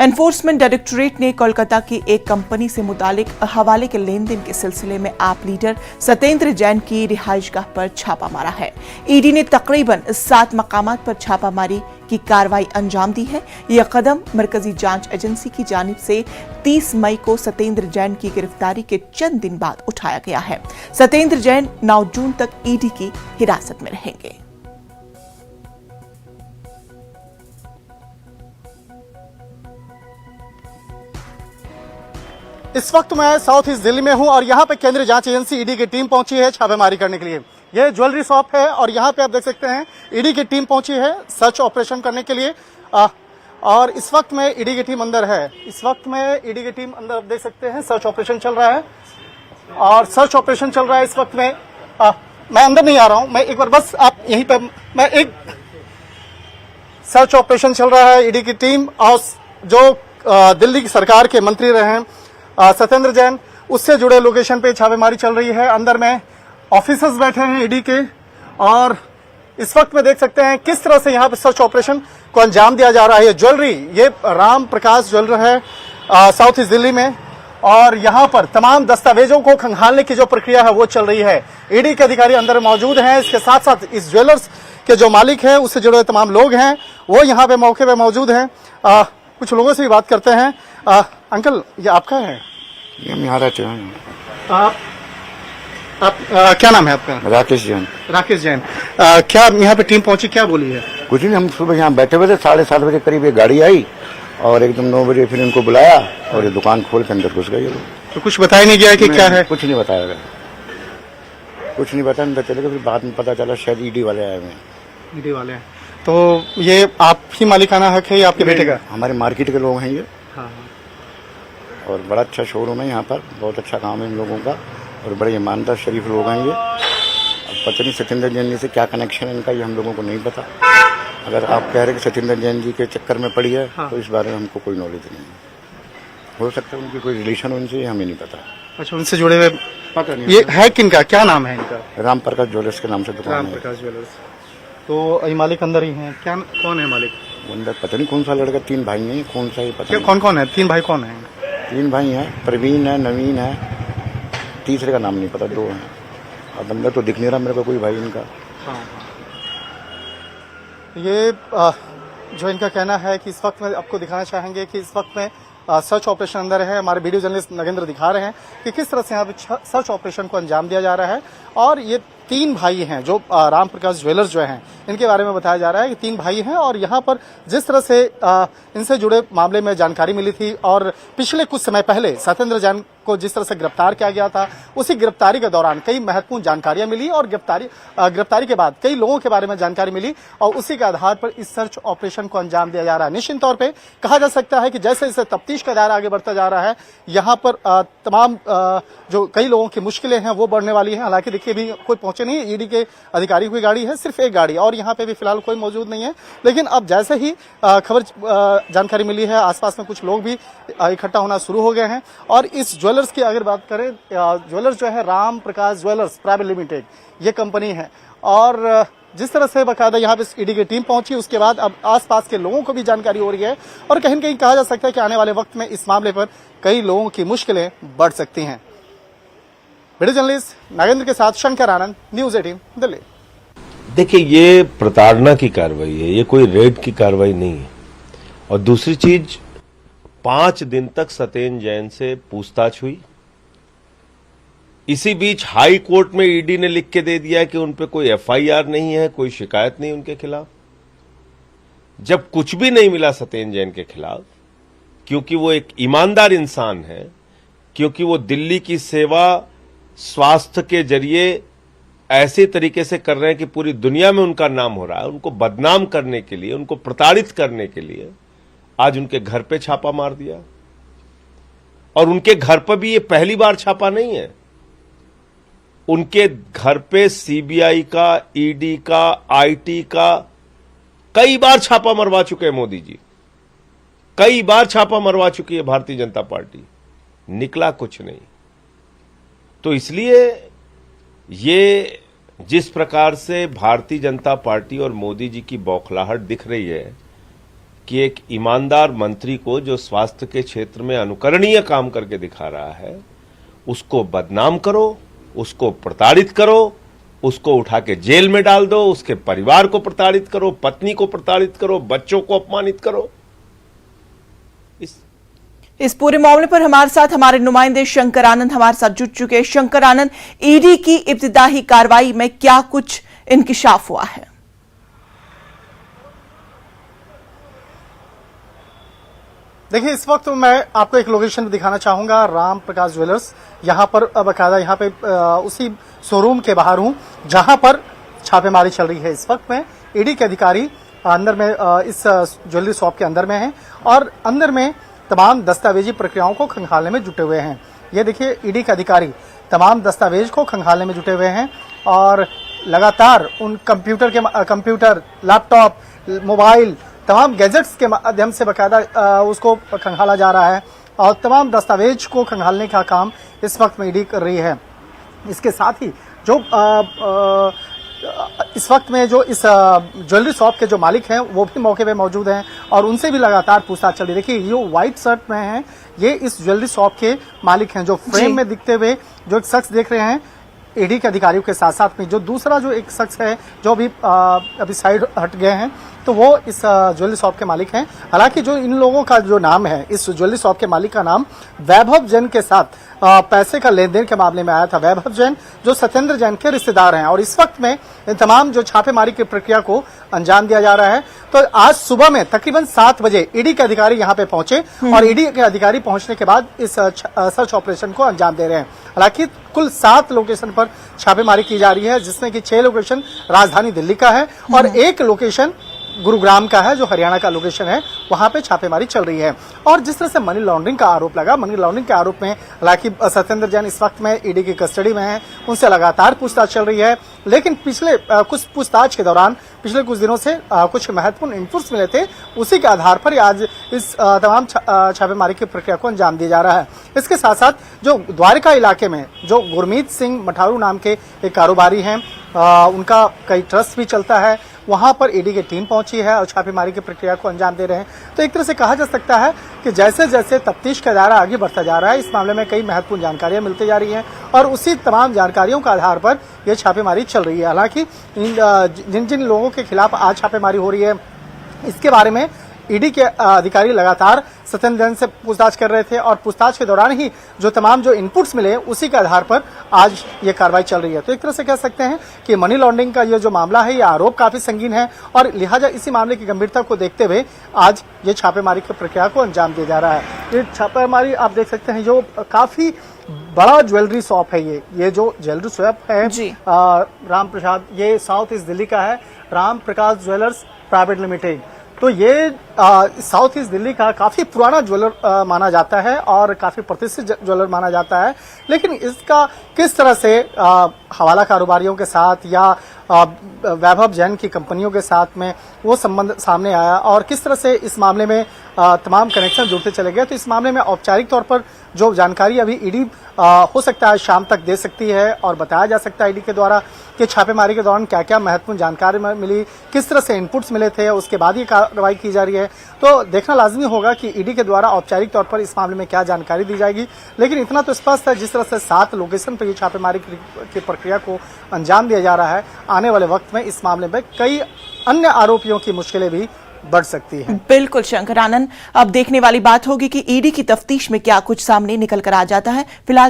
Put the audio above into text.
Enforcement directorate ने कोलकाता की एक कंपनी से मुतालिक हवाले के लेन देन के सिलसिले में आप लीडर सत्येंद्र जैन की रिहाइशगाह पर छापा मारा है। ईडी ने तकरीबन 7 मकामात पर छापामारी की कार्रवाई अंजाम दी है। यह कदम मरकजी जांच एजेंसी की जानिब से 30 मई को सत्येंद्र जैन की गिरफ्तारी के चंद दिन बाद उठाया गया है। सत्येंद्र जैन 9 जून तक ईडी की हिरासत में रहेंगे। इस वक्त मैं साउथ ईस्ट दिल्ली में हूं और यहां पे केंद्रीय जांच एजेंसी ईडी की टीम पहुंची है छापेमारी करने के लिए। यह ज्वेलरी शॉप है और यहां पे आप देख सकते हैं ईडी की टीम पहुंची है सर्च ऑपरेशन करने के लिए। और इस वक्त में ईडी की टीम अंदर है। इस वक्त में ईडी की टीम अंदर आप देख सकते हैं सर्च ऑपरेशन चल रहा है और सर्च ऑपरेशन चल रहा है इस वक्त में। मैं अंदर नहीं आ रहा हूं, मैं एक बार बस आप यहीं पर मैं एक सर्च ऑपरेशन चल रहा है। ईडी की टीम और जो दिल्ली की सरकार के मंत्री रहे हैं सत्येंद्र जैन, उससे जुड़े लोकेशन पे छापेमारी चल रही है। अंदर में ऑफिसर्स बैठे हैं ईडी के और इस वक्त में देख सकते हैं किस तरह से यहाँ पे सर्च ऑपरेशन को अंजाम दिया जा रहा है। ये ज्वेलरी, ये राम प्रकाश ज्वेलर है साउथ ईस्ट दिल्ली में और यहाँ पर तमाम दस्तावेजों को खंगालने की जो प्रक्रिया है वो चल रही है। ईडी के अधिकारी अंदर मौजूद हैं। इसके साथ साथ इस ज्वेलर्स के जो मालिक हैं उससे जुड़े तमाम लोग हैं वो यहाँ पे मौके पे मौजूद हैं। कुछ लोगों से भी बात करते हैं। अंकल, ये आपका है? ये हम यहाँ रहते हैं। आप क्या नाम है आपका? राकेश जैन। राकेश जैन। क्या यहाँ पे टीम पहुंची, क्या बोली है? कुछ नहीं, हम सुबह यहाँ बैठे हुए थे, 7:30 बजे करीब एक गाड़ी आई और एकदम 9 बजे फिर इनको बुलाया और ये दुकान खोल के अंदर घुस गए। तो कुछ बताया नहीं गया कि क्या है? कुछ नहीं बताया गया, कुछ नहीं बताया। अंदर चले गए, फिर बाद में पता चला शायद ईडी वाले आए हुए हैं। ईडी वाले हैं। तो ये आप ही मालिकाना हक है या आपके बेटे का? हमारे मार्केट के लोग हैं ये। हाँ। और बड़ा अच्छा शोरूम है यहाँ पर, बहुत अच्छा काम है इन लोगों का और बड़े ईमानदार शरीफ लोग हैं ये। अब पता नहीं सत्येंद्र जैन जी से क्या कनेक्शन है इनका, ये हम लोगों को नहीं पता। अगर आप कह रहे हैं कि सत्येंद्र जैन जी के चक्कर में पड़ी है, हाँ, तो इस बारे में हमको कोई नॉलेज नहीं है। हो सकता है उनकी कोई रिलेशन हो इनसे, हमें नहीं पता। अच्छा, उनसे जुड़े हुए पता नहीं। ये है किनका, क्या नाम है इनका? राम प्रकाश ज्वेलर्स के नाम से दुकान है। राम प्रकाश ज्वेलर्स। तो ये मालिक अंदर ही हैं? क्या, कौन है मालिक अंदर? पता नहीं कौन सा लड़का, 3 भाई हैं, कौन सा ही पता नहीं। कौन कौन है? 3 भाई कौन है? 3 भाई हैं, प्रवीण है, नवीन है, तीसरे का नाम नहीं पता, 2 हैं। अब अंदर तो दिख नहीं रहा मेरे को कोई भाई इनका। हाँ। ये जो इनका कहना है कि इस वक्त में आपको दिखाना चाहेंगे कि इस वक्त में सर्च ऑपरेशन अंदर है। हमारे वीडियो जर्नलिस्ट नगेंद्र दिखा रहे हैं कि किस तरह से यहाँ पे सर्च ऑपरेशन को अंजाम दिया जा रहा है। और ये 3 भाई हैं जो राम प्रकाश ज्वेलर्स जो हैं, इनके बारे में बताया जा रहा है कि 3 भाई हैं और यहाँ पर जिस तरह से इनसे जुड़े मामले में जानकारी मिली थी और पिछले कुछ समय पहले सत्येंद्र जैन को जिस तरह से गिरफ्तार किया गया था, उसी गिरफ्तारी के दौरान कई महत्वपूर्ण जानकारियां मिली और गिरफ्तारी के बाद कई लोगों के बारे में जानकारी मिली और उसी के आधार पर इस सर्च ऑपरेशन को अंजाम दिया जा रहा है। निश्चित तौर पे कहा जा सकता है कि जैसे जैसे तफ्तीश का दायरा आगे बढ़ता जा रहा है, यहाँ पर तमाम जो कई लोगों की मुश्किलें हैं वो बढ़ने वाली हैं। हालांकि देखिए अभी कोई पहुंचे नहीं है, ईडी के अधिकारी की गाड़ी है, सिर्फ एक गाड़ी और यहाँ पे भी फिलहाल कोई मौजूद नहीं है। लेकिन अब जैसे ही जानकारी मिली है, आसपास में कुछ लोग भी इकट्ठा होना शुरू हो गए हैं। और इस ज्वेलर्स की अगर बात करें, ज्वेलर्स जो है Ram Prakash jewellers private limited ये कंपनी है और जिस तरह से बाकायदा यहाँ पे ईडी की टीम पहुंची, उसके बाद अब आसपास के लोगों को भी जानकारी हो रही है और कहीं न कहीं कहा जा सकता है कि आने वाले वक्त में इस मामले पर कई लोगों की मुश्किलें बढ़ सकती हैं। वीडियो जर्नलिस्ट नागेंद्र के साथ शंकर आनंद, न्यूज़ 18 दिल्ली। देखिए, ये प्रताड़ना की कार्रवाई है, ये कोई रेड की कार्रवाई नहीं है। और दूसरी चीज, 5 दिन तक सत्येंद्र जैन से पूछताछ हुई। इसी बीच हाई कोर्ट में ईडी ने लिख के दे दिया कि उन पे कोई एफआईआर नहीं है, कोई शिकायत नहीं उनके खिलाफ। जब कुछ भी नहीं मिला सत्येंद्र जैन के खिलाफ, क्योंकि वो एक ईमानदार इंसान है, क्योंकि वो दिल्ली की सेवा स्वास्थ्य के जरिए ऐसे तरीके से कर रहे हैं कि पूरी दुनिया में उनका नाम हो रहा है, उनको बदनाम करने के लिए, उनको प्रताड़ित करने के लिए आज उनके घर पे छापा मार दिया। और उनके घर पर भी ये पहली बार छापा नहीं है। उनके घर पे सीबीआई का, ईडी का, आईटी का कई बार छापा मरवा चुके हैं मोदी जी, कई बार छापा मरवा चुकी है भारतीय जनता पार्टी, निकला कुछ नहीं। तो इसलिए ये जिस प्रकार से भारतीय जनता पार्टी और मोदी जी की बौखलाहट दिख रही है कि एक ईमानदार मंत्री को जो स्वास्थ्य के क्षेत्र में अनुकरणीय काम करके दिखा रहा है, उसको बदनाम करो, उसको प्रताड़ित करो, उसको उठा के जेल में डाल दो, उसके परिवार को प्रताड़ित करो, पत्नी को प्रताड़ित करो, बच्चों को अपमानित करो। इस पूरे मामले पर हमारे साथ हमारे नुमाइंदे शंकर आनंद हमारे साथ जुड़ चुके हैं। शंकर आनंद, ईडी की इब्तिदाई कार्रवाई में क्या कुछ इंकिशाफ हुआ है? देखिए, इस वक्त मैं आपको एक लोकेशन दिखाना चाहूंगा, राम प्रकाश ज्वेलर्स। यहाँ पर बकायदा यहाँ पे उसी शोरूम के बाहर हूँ जहाँ पर छापेमारी चल रही है। इस वक्त में ईडी के अधिकारी अंदर में इस ज्वेलरी शॉप के अंदर में हैं और अंदर में तमाम दस्तावेजी प्रक्रियाओं को खंगालने में जुटे हुए हैं। ये देखिए, ईडी के अधिकारी तमाम दस्तावेज को खंगालने में जुटे हुए हैं और लगातार उन कंप्यूटर, लैपटॉप, मोबाइल, तमाम गैजेट्स के माध्यम से बकायदा उसको खंगाला जा रहा है और तमाम दस्तावेज को खंगालने का काम इस वक्त में ईडी कर रही है। इसके साथ ही जो इस वक्त में जो इस ज्वेलरी शॉप के जो मालिक हैं वो भी मौके पे मौजूद हैं और उनसे भी लगातार पूछताछ चल रही है। देखिए, ये व्हाइट शर्ट में हैं, ये इस ज्वेलरी शॉप के मालिक हैं। जो फ्रेम में दिखते हुए जो एक शख्स देख रहे हैं ईडी के अधिकारियों के साथ साथ में जो दूसरा जो एक शख्स है जो अभी साइड हट गए हैं, तो वो इस ज्वेलरी शॉप के मालिक हैं। हालांकि जो इन लोगों का जो नाम है, इस ज्वेलरी शॉप के मालिक का नाम वैभव जैन के साथ पैसे का लेन देन के मामले में आया था। वैभव जैन जो सत्येंद्र जैन के रिश्तेदार हैं और इस वक्त में तमाम जो छापेमारी की प्रक्रिया को अंजाम दिया जा रहा है। तो आज सुबह में तकरीबन 7 बजे ईडी के अधिकारी यहाँ पे पहुंचे और ईडी के अधिकारी पहुंचने के बाद इस सर्च ऑपरेशन को अंजाम दे रहे हैं। हालांकि कुल 7 लोकेशन पर छापेमारी की जा रही है, जिसमें कि 6 लोकेशन राजधानी दिल्ली का है और 1 लोकेशन गुरुग्राम का है जो हरियाणा का लोकेशन है, वहां पे छापेमारी चल रही है। और जिस तरह से मनी लॉन्ड्रिंग का आरोप लगा, मनी लॉन्ड्रिंग के आरोप में हालांकि सत्येंद्र जैन इस वक्त में ईडी की कस्टडी में है, उनसे लगातार पूछताछ चल रही है। लेकिन पिछले कुछ पूछताछ के दौरान पिछले कुछ दिनों से कुछ महत्वपूर्ण इनपुट्स मिले थे, उसी के आधार पर आज इस तमाम छापेमारी की प्रक्रिया को अंजाम दिया जा रहा है। इसके साथ साथ जो द्वारका इलाके में जो गुरमीत सिंह मठारू नाम के एक कारोबारी हैं, उनका कई ट्रस्ट भी चलता है, वहां पर ईडी की टीम पहुंची है और छापेमारी की प्रक्रिया को अंजाम दे रहे हैं। तो एक तरह से कहा जा सकता है कि जैसे जैसे तफ्तीश का दायरा आगे बढ़ता जा रहा है, इस मामले में कई महत्वपूर्ण जानकारियां मिलती जा रही हैं और उसी तमाम जानकारियों के आधार पर यह छापेमारी चल रही है। हालांकि जिन जिन लोगों के खिलाफ आज छापेमारी हो रही है, इसके बारे में ईडी के अधिकारी लगातार सत्येंद्र जैन से पूछताछ कर रहे थे और पूछताछ के दौरान ही जो तमाम जो इनपुट्स मिले, उसी के आधार पर आज ये कार्रवाई चल रही है। तो एक तरह से कह सकते हैं कि मनी लॉन्ड्रिंग का ये जो मामला है, ये आरोप काफी संगीन है और लिहाजा इसी मामले की गंभीरता को देखते हुए आज ये छापेमारी की प्रक्रिया को अंजाम दिया जा रहा है। ये छापेमारी आप देख सकते हैं, जो काफी बड़ा ज्वेलरी शॉप है, ये जो ज्वेलरी शॉप है राम प्रसाद, ये साउथ ईस्ट दिल्ली का है, Ram Prakash jewellers private limited. तो ये साउथ ईस्ट दिल्ली का काफी पुराना ज्वेलर माना जाता है और काफी प्रतिष्ठित ज्वेलर माना जाता है। लेकिन इसका किस तरह से हवाला कारोबारियों के साथ या वैभव जैन की कंपनियों के साथ में वो संबंध सामने आया और किस तरह से इस मामले में तमाम कनेक्शन जुड़ते चले गए, तो इस मामले में औपचारिक तौर पर जो जानकारी अभी ईडी हो सकता है शाम तक दे सकती है और बताया जा सकता है ईडी के द्वारा कि छापेमारी के दौरान क्या क्या महत्वपूर्ण जानकारी मिली, किस तरह से इनपुट्स मिले थे, उसके बाद ये कार्रवाई की जा रही है। तो देखना लाजमी होगा कि ईडी के द्वारा औपचारिक तौर पर इस मामले में क्या जानकारी दी जाएगी। लेकिन इतना तो स्पष्ट है, जिस तरह से 7 लोकेशन पर ये छापेमारी की प्रक्रिया को अंजाम दिया जा रहा है, आने वाले वक्त में इस मामले में कई अन्य आरोपियों की मुश्किलें भी बढ़ सकती है। बिल्कुल शंकर आनंद, अब देखने वाली बात होगी कि ईडी की तफ्तीश में क्या कुछ सामने निकल कर आ जाता है। फिलहाल